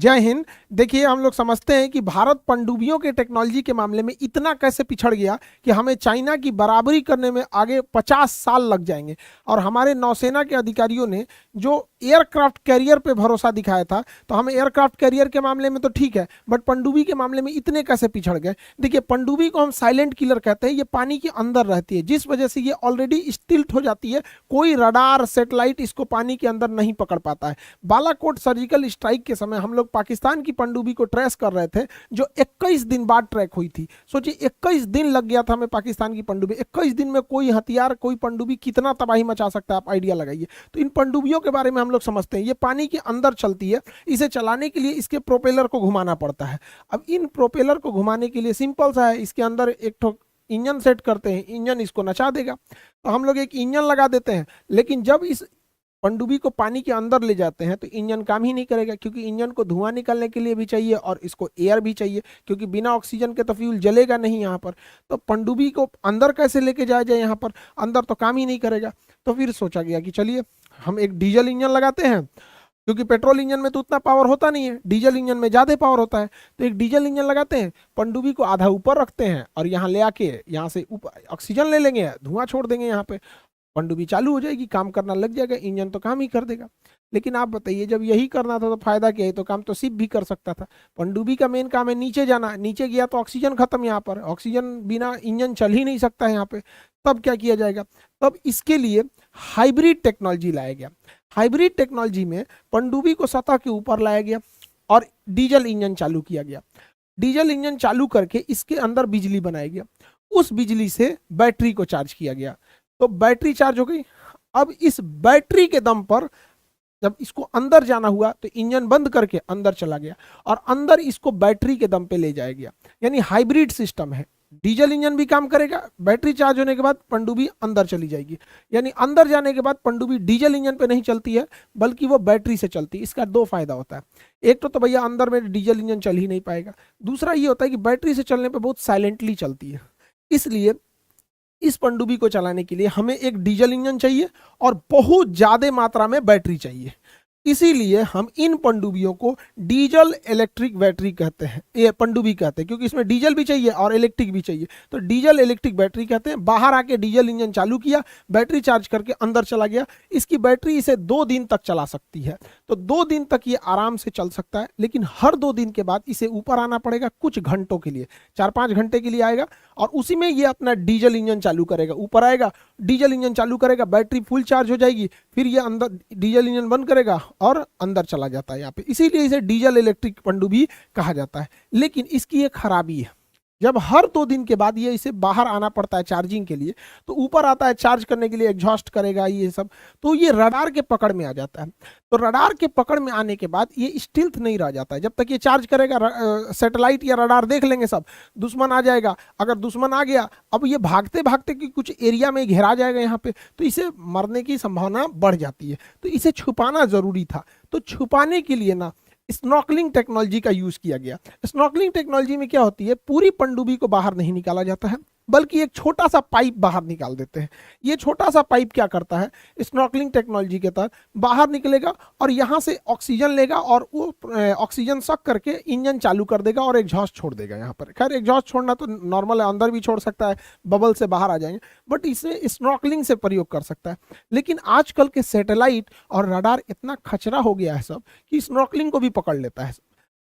जय हिंद। देखिए, हम लोग समझते हैं कि भारत पनडुब्बियों के टेक्नोलॉजी के मामले में इतना कैसे पिछड़ गया कि हमें चाइना की बराबरी करने में आगे 50 साल लग जाएंगे। और हमारे नौसेना के अधिकारियों ने जो एयरक्राफ्ट कैरियर पे भरोसा दिखाया था, तो हमें एयरक्राफ्ट कैरियर के मामले में तो ठीक है, बट पनडुब्बी के मामले में इतने कैसे पिछड़ गए। देखिए, पनडुब्बी को हम साइलेंट किलर कहते हैं। ये पानी के अंदर रहती है, जिस वजह से ये ऑलरेडी स्टिल्ट हो जाती है। कोई रडार सैटेलाइट इसको पानी के अंदर नहीं पकड़ पाता है। बालाकोट सर्जिकल स्ट्राइक के समय हम लोग पाकिस्तान की पनडुब्बी को ट्रेस कर रहे थे, जो 21 दिन बाद ट्रैक हुई थी। सोचिए, 21 दिन लग गया था हमें पाकिस्तान की पनडुब्बी। 21 दिन में कोई हथियार, कोई पनडुब्बी कितना तबाही मचा सकता है, आप आइडिया लगाइए। तो इन पनडुब्बियों के बारे में हम लोग समझते हैं, ये पानी के अंदर चलती है। इसे चलाने के लिए इसके प्रोपेलर को घुमाना पड़ता है। अब इन प्रोपेलर को घुमाने के लिए सिंपल सा है, इसके अंदर एक ठो इंजन सेट करते हैं, इंजन इसको नचा देगा। तो हम लोग एक इंजन लगा देते हैं, लेकिन जब इस पनडुब्बी को पानी के अंदर ले जाते हैं तो इंजन काम ही नहीं करेगा, क्योंकि इंजन को धुआं निकलने के लिए भी चाहिए और इसको एयर भी चाहिए, क्योंकि बिना ऑक्सीजन के तो फ्यूल जलेगा नहीं यहाँ पर। तो पनडुब्बी को अंदर कैसे लेके जाया जाए, यहाँ पर अंदर तो काम ही नहीं करेगा। तो फिर सोचा गया कि चलिए हम एक डीजल इंजन लगाते हैं, क्योंकि पेट्रोल इंजन में तो उतना पावर होता नहीं है, डीजल इंजन में ज़्यादा पावर होता है। तो एक डीजल इंजन लगाते हैं, पनडुब्बी को आधा ऊपर रखते हैं और यहाँ ले आके यहाँ से ऊपर ऑक्सीजन ले लेंगे, धुआं छोड़ देंगे यहाँ पे, पनडुब्बी चालू हो जाएगी, काम करना लग जाएगा, इंजन तो काम ही कर देगा। लेकिन आप बताइए, जब यही करना था तो फायदा क्या है? तो काम तो शिप भी कर सकता था। पनडुब्बी का मेन काम है नीचे जाना, नीचे गया तो ऑक्सीजन खत्म, यहाँ पर ऑक्सीजन बिना इंजन चल ही नहीं सकता है यहाँ पे। तब क्या किया जाएगा? तब इसके लिए हाइब्रिड टेक्नोलॉजी लाया गया। हाइब्रिड टेक्नोलॉजी में पनडुब्बी को सतह के ऊपर लाया गया और डीजल इंजन चालू किया गया। डीजल इंजन चालू करके इसके अंदर बिजली बनाया गया, उस बिजली से बैटरी को चार्ज किया गया। तो बैटरी चार्ज हो गई। अब इस बैटरी के दम पर जब इसको अंदर जाना हुआ तो इंजन बंद करके अंदर चला गया और अंदर इसको बैटरी के दम पे ले जाया गया। यानी हाइब्रिड सिस्टम है, डीजल इंजन भी काम करेगा, बैटरी चार्ज होने के बाद पनडुब्बी अंदर चली जाएगी। यानी अंदर जाने के बाद पनडुब्बी डीजल इंजन पे नहीं चलती है, बल्कि वो बैटरी से चलती है। इसका दो फायदा होता है। एक तो भैया अंदर में डीजल इंजन चल ही नहीं पाएगा, दूसरा ये होता है कि बैटरी से चलने पर बहुत साइलेंटली चलती है। इसलिए इस पनडुब्बी को चलाने के लिए हमें एक डीजल इंजन चाहिए और बहुत ज्यादा मात्रा में बैटरी चाहिए। इसीलिए हम इन पनडुब्बियों को डीजल इलेक्ट्रिक बैटरी कहते हैं, ये पनडुब्बी कहते हैं, क्योंकि इसमें डीजल भी चाहिए और इलेक्ट्रिक भी चाहिए। तो डीजल इलेक्ट्रिक बैटरी कहते हैं। बाहर आके डीजल इंजन चालू किया, बैटरी चार्ज करके अंदर चला गया। इसकी बैटरी इसे 2 दिन तक चला सकती है। तो 2 दिन तक ये आराम से चल सकता है, लेकिन हर 2 दिन के बाद इसे ऊपर आना पड़ेगा कुछ घंटों के लिए, 4-5 घंटे के लिए आएगा और उसी में ये अपना डीजल इंजन चालू करेगा। ऊपर आएगा, डीजल इंजन चालू करेगा, बैटरी फुल चार्ज हो जाएगी, फिर ये अंदर डीजल इंजन बंद करेगा और अंदर चला जाता है यहाँ पे। इसीलिए इसे डीजल इलेक्ट्रिक पनडुब्बी कहा जाता है। लेकिन इसकी एक खराबी है, जब हर 2 दिन के बाद ये इसे बाहर आना पड़ता है चार्जिंग के लिए, तो ऊपर आता है चार्ज करने के लिए, एग्जॉस्ट करेगा ये सब, तो ये रडार के पकड़ में आ जाता है। तो रडार के पकड़ में आने के बाद ये स्टिल्थ नहीं रह जाता है। जब तक ये चार्ज करेगा, सैटेलाइट या रडार देख लेंगे सब, दुश्मन आ जाएगा। अगर दुश्मन आ गया, अब ये भागते भागते कि कुछ एरिया में घेरा जाएगा यहाँ पे, तो इसे मरने की संभावना बढ़ जाती है। तो इसे छुपाना जरूरी था। तो छुपाने के लिए ना स्नॉर्कलिंग टेक्नोलॉजी का यूज किया गया। स्नॉर्कलिंग टेक्नोलॉजी में क्या होती है, पूरी पनडुब्बी को बाहर नहीं निकाला जाता है, बल्कि एक छोटा सा पाइप बाहर निकाल देते हैं। ये छोटा सा पाइप क्या करता है, स्नॉर्कलिंग टेक्नोलॉजी के तहत बाहर निकलेगा और यहाँ से ऑक्सीजन लेगा और वो ऑक्सीजन सक करके इंजन चालू कर देगा और एग्जॉस्ट छोड़ देगा यहाँ पर। खैर, एग्जॉस्ट छोड़ना तो नॉर्मल है, अंदर भी छोड़ सकता है, बबल से बाहर आ जाएंगे, बट इसे स्नॉर्कलिंग से प्रयोग कर सकता है। लेकिन आजकल के सैटेलाइट और रडार इतना खचरा हो गया है सब कि स्नॉर्कलिंग को भी पकड़ लेता है।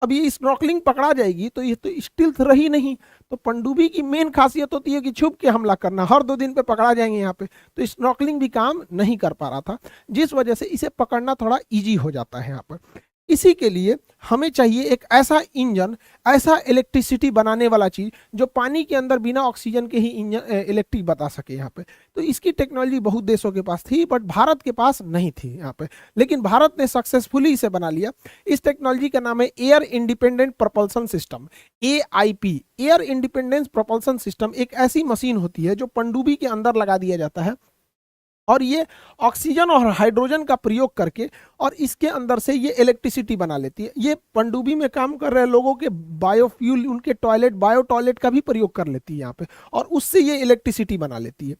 अब ये स्नॉर्कलिंग पकड़ा जाएगी तो ये तो स्टिल्थ रही नहीं। तो पनडुब्बी की मेन खासियत होती है कि छुप के हमला करना, हर 2 दिन पे पकड़ा जाएंगे यहाँ पे। तो स्नॉर्कलिंग भी काम नहीं कर पा रहा था, जिस वजह से इसे पकड़ना थोड़ा इजी हो जाता है यहाँ पर। इसी के लिए हमें चाहिए एक ऐसा इंजन, ऐसा इलेक्ट्रिसिटी बनाने वाला चीज जो पानी के अंदर बिना ऑक्सीजन के ही इंजन इलेक्ट्रिक बता सके यहाँ पे। तो इसकी टेक्नोलॉजी बहुत देशों के पास थी, बट भारत के पास नहीं थी यहाँ पे। लेकिन भारत ने सक्सेसफुली इसे बना लिया। इस टेक्नोलॉजी का नाम है air independent propulsion system, AIP। Air independence propulsion system एक ऐसी मशीन होती है जो पनडुब्बी के अंदर लगा दिया जाता है और ये ऑक्सीजन और हाइड्रोजन का प्रयोग करके और इसके अंदर से ये इलेक्ट्रिसिटी बना लेती है। ये पनडुब्बी में काम कर रहे लोगों के बायोफ्यूल, उनके टॉयलेट, बायो टॉयलेट का भी प्रयोग कर लेती है यहाँ पे और उससे ये इलेक्ट्रिसिटी बना लेती है।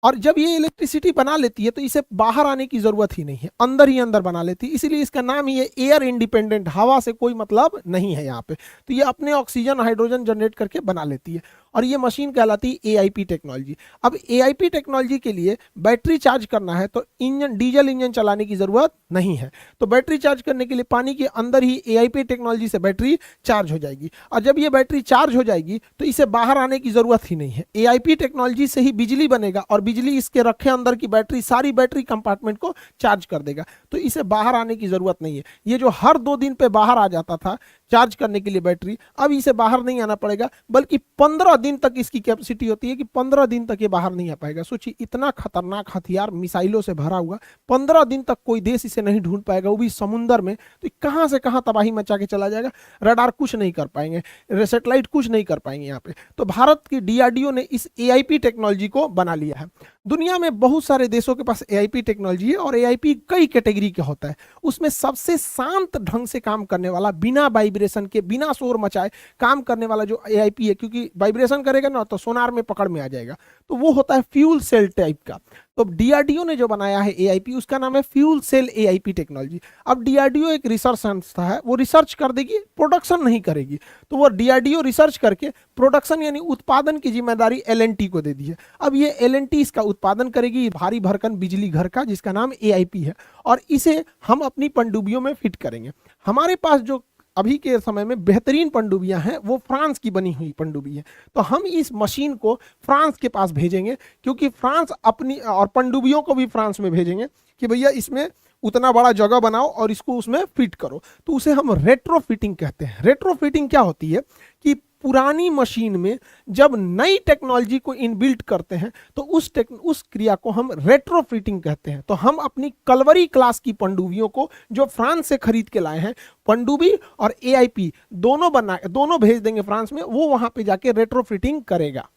और जब ये इलेक्ट्रिसिटी बना लेती है तो इसे बाहर आने की जरूरत ही नहीं है, अंदर ही अंदर बना लेती है, इसीलिए इसका नाम ही है एयर इंडिपेंडेंट, हवा से कोई मतलब नहीं है यहाँ पे। तो ये अपने ऑक्सीजन हाइड्रोजन जनरेट करके बना लेती है और ये मशीन कहलाती है एआईपी टेक्नोलॉजी। अब एआईपी टेक्नोलॉजी के लिए बैटरी चार्ज करना है तो इंजन, डीजल इंजन चलाने की जरूरत नहीं है, तो बैटरी चार्ज करने के लिए पानी के अंदर ही एआईपी टेक्नोलॉजी से बैटरी चार्ज हो जाएगी। और जब ये बैटरी चार्ज हो जाएगी तो इसे बाहर आने की जरूरत ही नहीं है, एआईपी टेक्नोलॉजी से ही बिजली बनेगा और बिजली इसके रखे अंदर की बैटरी सारी बैटरी कंपार्टमेंट को चार्ज कर देगा, तो इसे बाहर आने की जरूरत नहीं है। ये जो हर 2 दिन पे बाहर आ जाता था चार्ज करने के लिए बैटरी, अब इसे बाहर नहीं आना पड़ेगा, बल्कि 15 दिन तक इसकी कैपेसिटी होती है कि 15 दिन तक ये बाहर नहीं आ पाएगा। सोचिए, इतना खतरनाक हथियार मिसाइलों से भरा हुआ, 15 दिन तक कोई देश इसे नहीं ढूंढ पाएगा, वो भी समुंदर में, तो कहां से कहां तबाही मचा के चला जाएगा। रडार कुछ नहीं कर पाएंगे, सैटेलाइट कुछ नहीं कर पाएंगे यहाँ पे। तो भारत की डीआरडीओ ने इस एआईपी टेक्नोलॉजी को बना लिया है। दुनिया में बहुत सारे देशों के पास एआईपी टेक्नोलॉजी है और एआईपी कई कैटेगरी का होता है। उसमें सबसे शांत ढंग से काम करने वाला, बिना वाइब्रेशन के, बिना शोर मचाए काम करने वाला जो एआईपी है, क्योंकि वाइब्रेशन करेगा ना तो सोनार में पकड़ में आ जाएगा, तो वो होता है फ्यूल सेल टाइप का। तो डीआरडीओ ने जो बनाया है एआईपी, उसका नाम है फ्यूल सेल एआईपी टेक्नोलॉजी। अब डीआरडीओ एक रिसर्च संस्था है, वो रिसर्च कर देगी, प्रोडक्शन नहीं करेगी, तो वो डीआरडीओ रिसर्च करके प्रोडक्शन यानी उत्पादन की जिम्मेदारी एलएनटी को दे दी है। अब ये एलएनटी इसका उत्पादन करेगी, भारी भरकम बिजली घर का, जिसका नाम एआईपी है, और इसे हम अपनी पनडुब्बियों में फिट करेंगे। हमारे पास जो अभी के समय में बेहतरीन पनडुब्बियां हैं वो फ्रांस की बनी हुई पनडुब्बी है, तो हम इस मशीन को फ्रांस के पास भेजेंगे, क्योंकि फ्रांस अपनी, और पनडुब्बियों को भी फ्रांस में भेजेंगे कि भैया इसमें उतना बड़ा जगह बनाओ और इसको उसमें फिट करो। तो उसे हम रेट्रो फिटिंग कहते हैं। रेट्रो फिटिंग क्या होती है कि पुरानी मशीन में जब नई टेक्नोलॉजी को इनबिल्ट करते हैं तो उस क्रिया को हम रेट्रोफिटिंग कहते हैं। तो हम अपनी कलवरी क्लास की पनडुब्बियों को जो फ्रांस से खरीद के लाए हैं, पनडुब्बी और एआईपी दोनों भेज देंगे फ्रांस में, वो वहां पे जाके रेट्रोफिटिंग करेगा।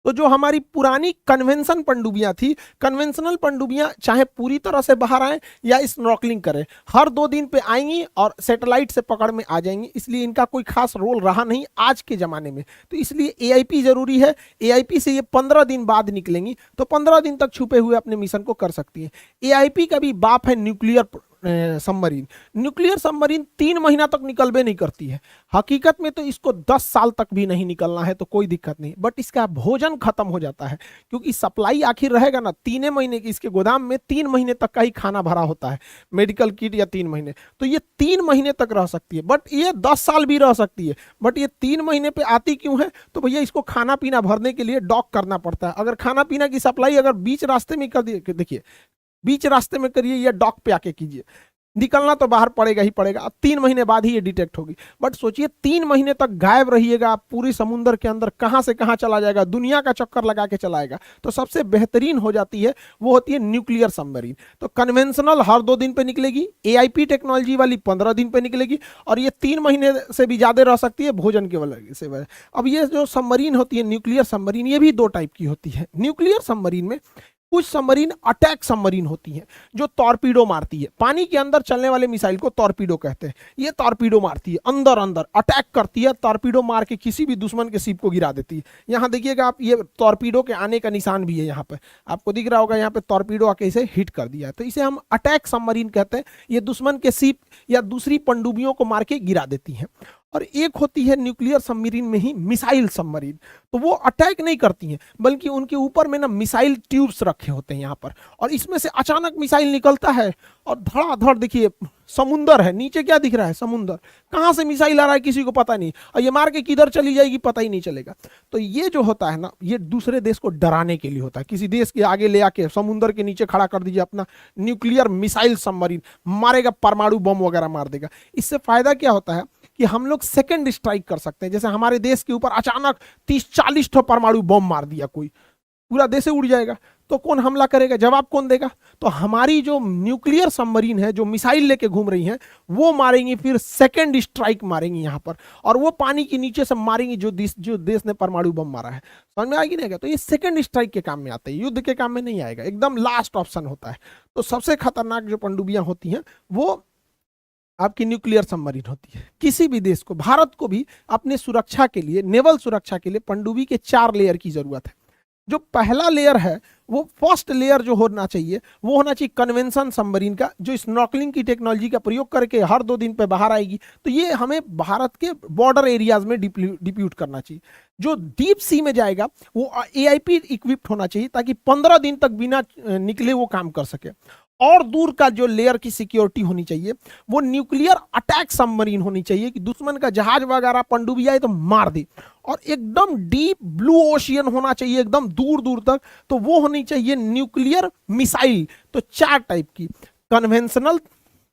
तो जो हमारी पुरानी कन्वेंशन पनडुब्बियां थी, कन्वेंशनल पनडुब्बियां चाहे पूरी तरह से बाहर आए या स्नॉर्कलिंग करें, हर 2 दिन पे आएंगी और सैटेलाइट से पकड़ में आ जाएंगी, इसलिए इनका कोई खास रोल रहा नहीं आज के जमाने में। तो इसलिए एआईपी जरूरी है। एआईपी से ये 15 दिन बाद निकलेंगी, तो 15 दिन तक छुपे हुए अपने मिशन को कर सकती है। एआईपी का भी बाप है न्यूक्लियर सबमरीन। न्यूक्लियर सबमरीन 3 महीना तक निकलबे नहीं करती है, हकीकत में तो इसको 10 साल तक भी नहीं निकलना है तो कोई दिक्कत नहीं, बट इसका भोजन खत्म हो जाता है, क्योंकि सप्लाई आखिर रहेगा ना 3 महीने की, इसके गोदाम में 3 महीने तक का ही खाना भरा होता है, मेडिकल किट, या 3 महीने, तो ये 3 महीने तक रह सकती है, बट ये 10 साल भी रह सकती है। बट ये 3 महीने पे आती क्यों है, तो भैया इसको खाना पीना भरने के लिए डॉक करना पड़ता है। अगर खाना पीना की सप्लाई अगर बीच रास्ते में कर दिए, देखिए बीच रास्ते में करिए या डॉक पे आके कीजिए, निकलना तो बाहर पड़ेगा ही पड़ेगा, 3 महीने बाद ही ये डिटेक्ट होगी। बट सोचिए 3 महीने तक गायब रहिएगा, पूरी समुद्र के अंदर कहां से कहां चला जाएगा, दुनिया का चक्कर लगा के चलाएगा। तो सबसे बेहतरीन हो जाती है वो होती है न्यूक्लियर सबमरीन। तो कन्वेंशनल हर 2 दिन पे निकलेगी, एआईपी टेक्नोलॉजी वाली 15 दिन पे निकलेगी, और ये 3 महीने से भी ज्यादा रह सकती है भोजन के वजह से। अब ये जो सबमरीन होती है न्यूक्लियर सबमरीन, ये भी 2 टाइप की होती है। न्यूक्लियर सबमरीन में कुछ सबमरीन अटैक सबमरीन होती हैं जो टॉर्पीडो मारती है, पानी के अंदर चलने वाले मिसाइल को टॉर्पीडो कहते हैं। ये टॉर्पीडो मारती है, अंदर अंदर अटैक करती है, टॉर्पीडो मार के किसी भी दुश्मन के शिप को गिरा देती है। यहाँ देखिएगा आप, ये टॉर्पीडो के आने का निशान भी है, यहाँ पे आपको दिख रहा होगा, यहाँ पे टॉर्पीडो आके इसे हिट कर दिया है, तो इसे हम अटैक सबमरीन कहते हैं। ये दुश्मन के शिप या दूसरी पनडुब्बियों को मार के गिरा देती हैं। और एक होती है न्यूक्लियर सबमरीन में ही मिसाइल सबमरीन, तो वो अटैक नहीं करती हैं, बल्कि उनके ऊपर में ना मिसाइल ट्यूब्स रखे होते हैं यहाँ पर, और इसमें से अचानक मिसाइल निकलता है और धड़ाधड़, देखिए समुंदर है, नीचे क्या दिख रहा है, समुंदर, कहाँ से मिसाइल आ रहा है किसी को पता नहीं, और ये मार के किधर चली जाएगी पता ही नहीं चलेगा। तो ये जो होता है ना, ये दूसरे देश को डराने के लिए होता है। किसी देश के आगे ले आके समुंदर के नीचे खड़ा कर दीजिए अपना न्यूक्लियर मिसाइल सबमरीन, मारेगा, परमाणु बम वगैरह मार देगा। इससे फायदा क्या होता है कि हम लोग सेकंड स्ट्राइक कर सकते हैं। जैसे हमारे देश के ऊपर अचानक 30-40 ठो परमाणु बम मार दिया कोई, पूरा देश से उड़ जाएगा, तो कौन हमला करेगा, जवाब कौन देगा? तो हमारी जो न्यूक्लियर सबमरीन है, जो मिसाइल लेके घूम रही हैं, वो मारेंगी, फिर सेकंड स्ट्राइक मारेंगी यहाँ पर, और वो पानी के नीचे से मारेंगी जो देश ने परमाणु बम मारा है। समझ में आएगी नहीं? तो ये सेकंड स्ट्राइक के काम में आता है, युद्ध के काम में नहीं आएगा, एकदम लास्ट ऑप्शन होता है। तो सबसे खतरनाक जो पनडुब्बियां होती हैं वो आपकी न्यूक्लियर सबमरीन होती है। किसी भी देश को, भारत को भी अपने सुरक्षा के लिए, नेवल सुरक्षा के लिए पनडुब्बी के 4 लेयर की जरूरत है। जो पहला लेयर है वो फर्स्ट लेयर जो होना चाहिए वो होना चाहिए कन्वेंशन सबमरीन का, जो स्नॉर्कलिंग की टेक्नोलॉजी का प्रयोग करके हर 2 दिन पे बाहर आएगी। तो ये हमें भारत के बॉर्डर एरियाज में डिप्यूट करना चाहिए। जो डीप सी में जाएगा वो एआईपी इक्विप्ड होना चाहिए ताकि 15 दिन तक बिना निकले वो काम कर सके। और दूर का जो लेयर की सिक्योरिटी होनी चाहिए वो न्यूक्लियर अटैक सबमरीन होनी चाहिए कि दुश्मन का जहाज वगैरह पनडुब्बी आए तो मार दे। और एकदम डीप ब्लू ओशियन होना चाहिए एकदम दूर दूर तक, तो वो होनी चाहिए न्यूक्लियर मिसाइल। तो 4 टाइप की, कन्वेंशनल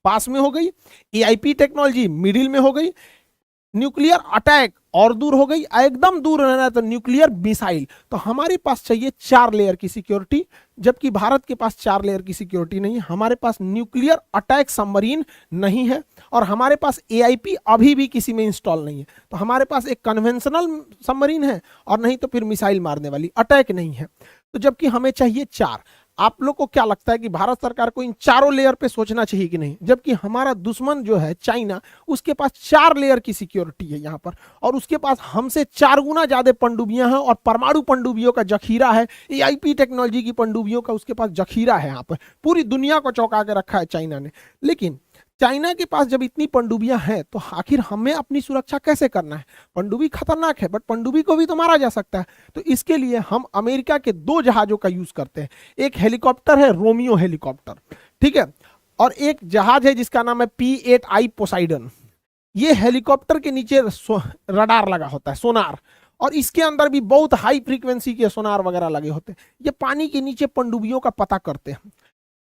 पास में हो गई, एआईपी टेक्नोलॉजी मिडिल में हो गई, न्यूक्लियर अटैक और दूर हो गई, एकदम दूर रहना है तो न्यूक्लियर मिसाइल। तो हमारे पास चाहिए 4 लेयर की सिक्योरिटी, जबकि भारत के पास 4 लेयर की सिक्योरिटी नहीं है। हमारे पास न्यूक्लियर अटैक सबमरीन नहीं है और हमारे पास एआईपी अभी भी किसी में इंस्टॉल नहीं है। तो हमारे पास एक कन्वेंशनल सबमरीन है और नहीं तो फिर मिसाइल मारने वाली, अटैक नहीं है। तो जबकि हमें चाहिए 4। आप लोग को क्या लगता है कि भारत सरकार को इन चारों लेयर पे सोचना चाहिए कि नहीं? जबकि हमारा दुश्मन जो है चाइना, उसके पास 4 लेयर की सिक्योरिटी है यहाँ पर, और उसके पास हमसे 4 गुना ज्यादा पनडुब्बियां हैं और परमाणु पनडुब्बियों का जखीरा है, एआईपी टेक्नोलॉजी की पनडुब्बियों का उसके पास जखीरा है। यहाँ पर पूरी दुनिया को चौंका के रखा है चाइना ने। लेकिन चाइना के पास जब इतनी पनडुब्बियां हैं तो आखिर हमें अपनी सुरक्षा कैसे करना है? पनडुब्बी खतरनाक है बट पनडुब्बी को भी तो मारा जा सकता है। तो इसके लिए हम अमेरिका के 2 जहाजों का यूज करते हैं। एक हेलीकॉप्टर है रोमियो हेलीकॉप्टर, ठीक है, और एक जहाज है जिसका नाम है P8I पोसाइडन। ये हेलीकॉप्टर के नीचे रडार लगा होता है, सोनार, और इसके अंदर भी बहुत हाई फ्रीक्वेंसी के सोनार वगैरह लगे होते हैं। ये पानी के नीचे पनडुब्बियों का पता करते हैं,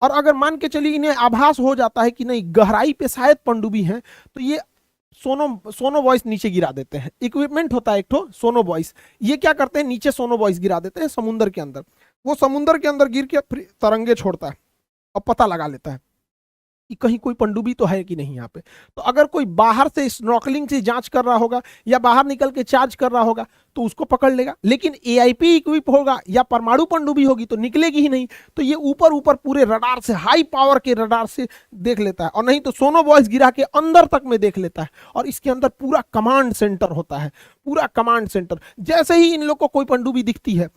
और अगर मान के चलिए इन्हें आभास हो जाता है कि नहीं गहराई पे शायद पनडुब्बी है, तो ये सोनो वॉइस नीचे गिरा देते हैं। इक्विपमेंट होता है एक ठो सोनो वॉइस, ये क्या करते हैं नीचे सोनो वॉइस गिरा देते हैं समुद्र के अंदर। वो समुद्र के अंदर गिर के तरंगे छोड़ता है और पता लगा लेता है कि कहीं कोई पनडुब्बी तो है कि नहीं यहाँ पे। तो अगर कोई बाहर से स्नॉर्कलिंग से जांच कर रहा होगा या बाहर निकल के चार्ज कर रहा होगा तो उसको पकड़ लेगा। लेकिन एआईपी इक्विप होगा या परमाणु पनडुब्बी होगी तो निकलेगी ही नहीं। तो ये ऊपर ऊपर पूरे रडार से, हाई पावर के रडार से देख लेता है, और नहीं तो सोनो वॉइस गिरा के अंदर तक में देख लेता है। और इसके अंदर पूरा कमांड सेंटर होता है, पूरा कमांड सेंटर। जैसे ही इन लोग को कोई पनडुब्बी दिखती है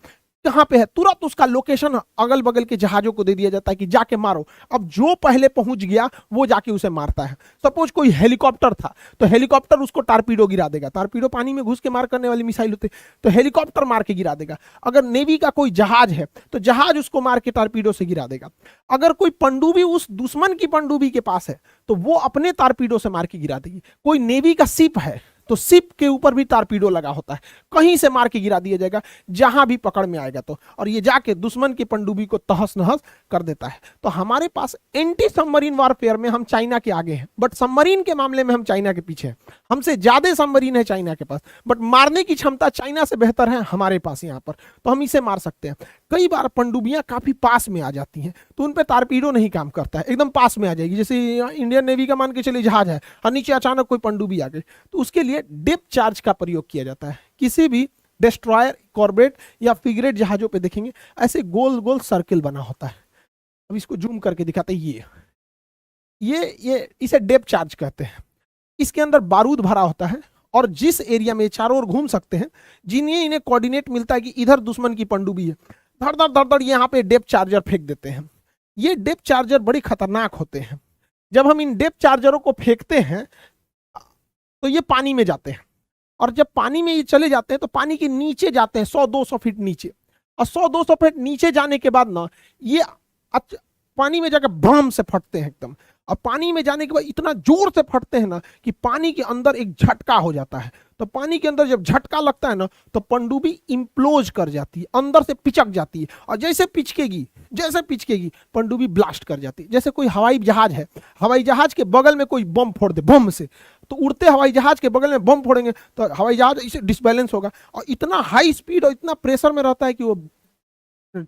कहां पे है, तुरंत उसका लोकेशन अगल बगल के जहाजों को दे दिया जाता है कि जाके मारो। अब जो पहले पहुंच गया वो जाके उसे मारता है। सपोज कोई हेलीकॉप्टर था तो हेलीकॉप्टर उसको टारपीडो गिरा देगा। टारपीडो पानी में घुस के मार करने वाली मिसाइल होती है, तो हेलीकॉप्टर मार के गिरा देगा। अगर नेवी का कोई जहाज है तो जहाज उसको मार के टारपीडो से गिरा देगा। अगर कोई पनडुब्बी उस दुश्मन की पनडुब्बी के पास है तो वो अपने टारपीडो से मार के गिरा देगी। कोई नेवी का शिप है तो शिप के ऊपर भी टारपीडो लगा होता है, कहीं से मार के गिरा दिया जाएगा जहां भी पकड़ में आएगा तो, और ये जाके दुश्मन की पनडुब्बी को तहस नहस कर देता है। तो हमारे पास एंटी सबमरीन वारफेयर में हम चाइना के आगे हैं, बट सबमरीन के मामले में हम चाइना के पीछे हैं। हमसे ज्यादा सबमरीन है चाइना के पास, बट मारने की क्षमता चाइना से बेहतर है हमारे पास यहाँ पर, तो हम इसे मार सकते हैं। कई बार पनडुब्बियां काफी पास में आ जाती हैं तो उन पर टारपीडो नहीं काम करता है, एकदम पास में आ जाएगी। जैसे इंडियन नेवी का मान के चलिए जहाज है और नीचे अचानक कोई पनडुब्बी आ गई, तो उसके लिए डेप्थ चार्ज का प्रयोग किया जाता है। किसी भी डिस्ट्रॉयर, कॉर्बेट या फ्रिगेट जहाजों पे देखेंगे ऐसे गोल गोल सर्किल बना होता है। अब इसको जूम करके दिखाते हैं, ये इसे डेप्थ चार्ज कहते हैं। इसके अंदर बारूद भरा होता है और जिस एरिया में चारों ओर घूम सकते हैं, जिन्हें इन्हें कोऑर्डिनेट मिलता है कि इधर दुश्मन की पनडुब्बी है, धड़ धड़ धड़ धड़ यहाँ पे डेप्थ चार्जर फेंक देते हैं। ये डेप्थ चार्जर बड़े खतरनाक होते हैं। जब हम इन डेप्थ चार्जरों को फेंकते हैं तो ये पानी में जाते हैं, और जब पानी में ये चले जाते हैं तो पानी के नीचे जाते हैं 100-200 फीट नीचे, और 100-200 फीट नीचे जाने के बाद ना ये पानी में जाकर बम से फटते हैं एकदम। और पानी में जाने के बाद इतना जोर से फटते हैं ना कि पानी के अंदर एक झटका हो जाता है। तो पानी के अंदर जब झटका लगता है ना तो पनडुब्बी इम्प्लोज कर जाती है, अंदर से पिचक जाती है, और जैसे पिचकेगी पनडुब्बी ब्लास्ट कर जाती है। जैसे कोई हवाई जहाज है, हवाई जहाज के बगल में कोई बम फोड़ दे बम से, तो उड़ते हवाई जहाज के बगल में बम फोड़ेंगे तो हवाई जहाज इसे डिसबैलेंस होगा, और इतना हाई स्पीड और इतना प्रेशर में रहता है कि वो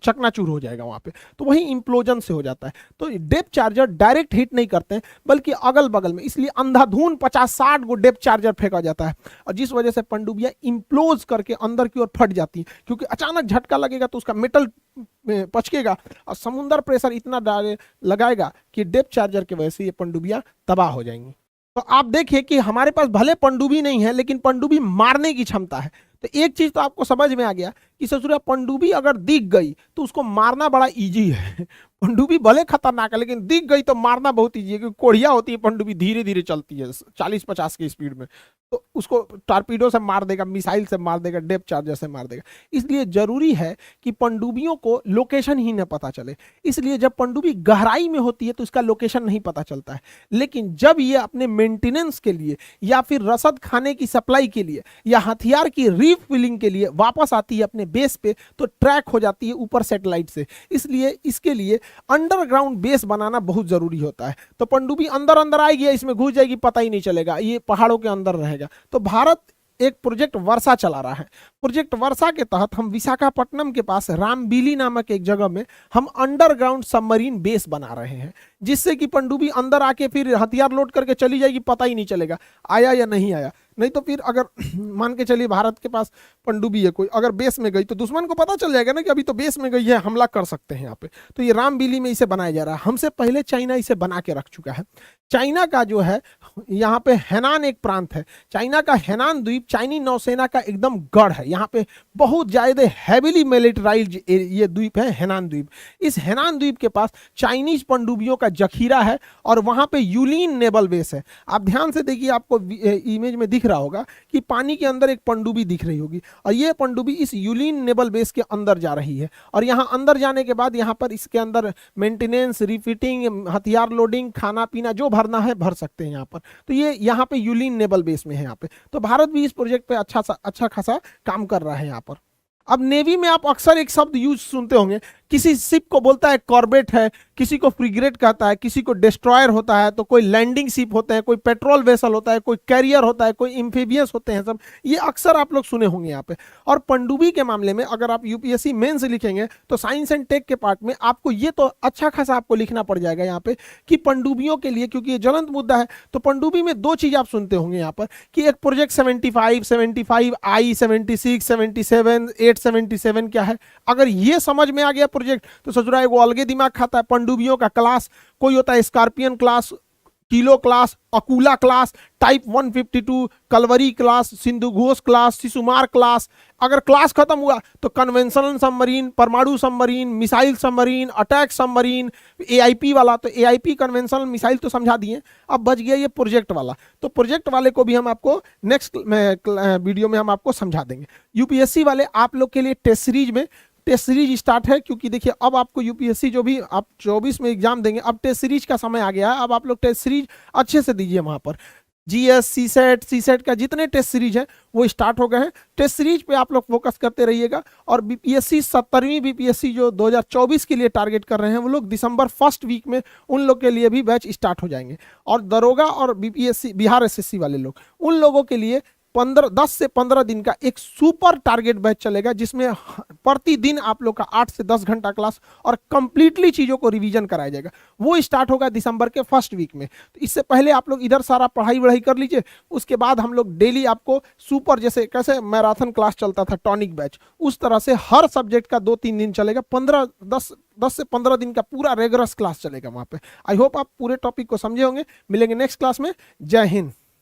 चकनाचूर हो जाएगा वहां पे, तो वही इंप्लोजन से हो जाता है। तो डेप्थ चार्जर डायरेक्ट हिट नहीं करते हैं बल्कि अगल बगल में, इसलिए अंधाधुन 50-60 गो डेप्थ चार्जर फेंका जाता है, और जिस वजह से पनडुब्बियां इंप्लोज करके अंदर की ओर फट जाती हैं, क्योंकि अचानक झटका लगेगा तो उसका मेटल पचकेगा और समुद्र प्रेशर इतना लगाएगा कि डेप्थ चार्जर की वजह से ये पनडुब्बियां तबाह हो जाएंगी। तो आप देखिए कि हमारे पास भले पनडुब्बी नहीं है लेकिन पनडुब्बी मारने की क्षमता है। तो एक चीज तो आपको समझ में आ गया कि ससुरा पनडुब्बी अगर दिख गई तो उसको मारना बड़ा इजी है। पनडुब्बी भले खतरनाक है लेकिन दिख गई तो मारना बहुत इजी है, क्योंकि कोढ़िया होती है पनडुब्बी, धीरे धीरे चलती है 40-50 की स्पीड में, तो उसको टारपीडो से मार देगा, मिसाइल से मार देगा, डेप्थ चार्जर से मार देगा। इसलिए जरूरी है कि पनडुब्बियों को लोकेशन ही न पता चले। इसलिए जब पनडुब्बी गहराई में होती है तो इसका लोकेशन नहीं पता चलता है, लेकिन जब ये अपने मेंटेनेंस के लिए या फिर रसद खाने की सप्लाई के लिए या हथियार की रीफिलिंग के लिए वापस आती है अपने बेस पे, तो ट्रैक हो जाती है ऊपर सैटेलाइट से। इसलिए इसके लिए अंडरग्राउंड बेस बनाना बहुत जरूरी होता है। तो पनडुब्बी अंदर अंदर आएगी, इसमें घुस जाएगी, पता ही नहीं चलेगा, ये पहाड़ों के अंदर रहेगा। तो भारत एक प्रोजेक्ट वर्षा चला रहा है। प्रोजेक्ट वर्षा के तहत हम विशाखापट्टनम के पास रामबिली नामक एक जगह में हम अंडरग्राउंड सबमरीन बेस बना रहे हैं, जिससे कि पनडुब्बी अंदर आके फिर हथियार लोड करके चली जाएगी, पता ही नहीं चलेगा आया या नहीं आया। नहीं तो फिर अगर मान के चलिए भारत के पास पनडुब्बी है कोई, अगर बेस में गई तो दुश्मन को पता चल जाएगा ना कि अभी तो बेस में गई है, हमला कर सकते हैं यहाँ पे। तो ये रामबिली में इसे बनाया जा रहा है। हमसे पहले चाइना इसे बना के रख चुका है। चाइना का जो है यहाँ पे हैनान एक प्रांत है, चाइना का हैनान द्वीप चाइनी नौसेना का एकदम गढ़ है। यहाँ पे बहुत ज्यादा हैविली मिलिटराइज्ड ये द्वीप है, हैनान द्वीप। इस हैनान द्वीप के पास चाइनीज पनडुब्बियों का जखीरा है और वहां पे यूलिन नेवल बेस है। आप ध्यान से देखिए, आपको इमेज में दिख रहा होगा कि पानी के अंदर एक पनडुब्बी दिख रही होगी, और ये पनडुब्बी इस यूलिन नेवल बेस के अंदर जा रही है। और यहाँ अंदर जाने के बाद यहाँ पर इसके अंदर मेंटेनेंस, रिफिटिंग, हथियार लोडिंग, खाना पीना जो भरना है भर सकते हैं यहाँ पर। तो ये यहाँ पे यूलिन नेवल बेस में है यहाँ पे। तो भारत भी इस प्रोजेक्ट पे अच्छा खासा काम कर रहा है यहाँ पर। अब नेवी में आप अक्सर एक शब्द यूज सुनते होंगे, किसी शिप को बोलता है कॉर्बेट है, किसी को फ्रिगेट कहता है, किसी को डिस्ट्रॉयर होता है, तो कोई लैंडिंग शिप होते हैं, कोई पेट्रोल वेसल होता है, कोई कैरियर होता है, कोई एम्फीबियस होते हैं, सब ये अक्सर आप लोग सुने होंगे यहाँ पे। और पनडुब्बी के मामले में अगर आप यूपीएससी मेंस लिखेंगे तो साइंस एंड टेक के पार्ट में आपको ये तो अच्छा खासा आपको लिखना पड़ जाएगा यहाँ पे कि पनडुब्बियों के लिए, क्योंकि ये ज्वलंत मुद्दा है, तो पनडुब्बी में दो चीज आप सुनते होंगे यहाँ पर कि एक प्रोजेक्ट 75, I-76, 77, 877 क्या है। अगर ये समझ में आ गया प्रोजेक्ट तो ससुरा वो अलगे दिमाग खाता है। पनडुब्बियों का क्लास कोई होता है Scorpion class, Kilo class, Akula class, type 152, Kalvari class, Sindhu Ghosh class, Shishumar class. अगर क्लास खत्म हुआ तो कन्वेंशनल सबमरीन, परमाणु submarine, missile submarine, attack submarine, AIP वाला। तो एआईपी कन्वेंशनल मिसाइल तो समझा दिए, अब बच गया ये प्रोजेक्ट वाला। तो प्रोजेक्ट वाले को भी हम आपको नेक्स्ट वीडियो में हम आपको समझा देंगे। यूपीएससी वाले आप लोग के लिए टेस्ट सीरीज स्टार्ट है, क्योंकि देखिए अब आपको यूपीएससी जो भी आप 24 में एग्जाम देंगे, अब टेस्ट सीरीज का समय आ गया है। अब आप लोग टेस्ट सीरीज अच्छे से दीजिए। वहां पर जीएस, सीसेट का जितने टेस्ट सीरीज हैं वो स्टार्ट हो गए हैं। टेस्ट सीरीज पे आप लोग फोकस करते रहिएगा। और बीपीएससी 70वीं बीपीएससी जो 2024 के लिए टारगेट कर रहे हैं, वो लोग दिसंबर फर्स्ट वीक में उन लोग के लिए भी बैच स्टार्ट हो जाएंगे। और दरोगा और बीपीएससी बिहार एसएससी वाले लोग, उन लोगों के लिए 10 से 15 दिन का एक सुपर टारगेट बैच चलेगा, जिसमें प्रतिदिन आप लोग का 8 से 10 घंटा क्लास और कंप्लीटली चीजों को रिवीजन कराया जाएगा। वो स्टार्ट होगा दिसंबर के फर्स्ट वीक में। तो इससे पहले आप लोग इधर सारा पढ़ाई वढ़ाई कर लीजिए, उसके बाद हम लोग डेली आपको सुपर, जैसे कैसे मैराथन क्लास चलता था टॉनिक बैच, उस तरह से हर सब्जेक्ट का 2-3 दिन चलेगा। 10 से 15 दिन का पूरा रेगुलर क्लास चलेगा वहां पे। आई होप आप पूरे टॉपिक को समझे होंगे। मिलेंगे नेक्स्ट क्लास में। जय हिंद।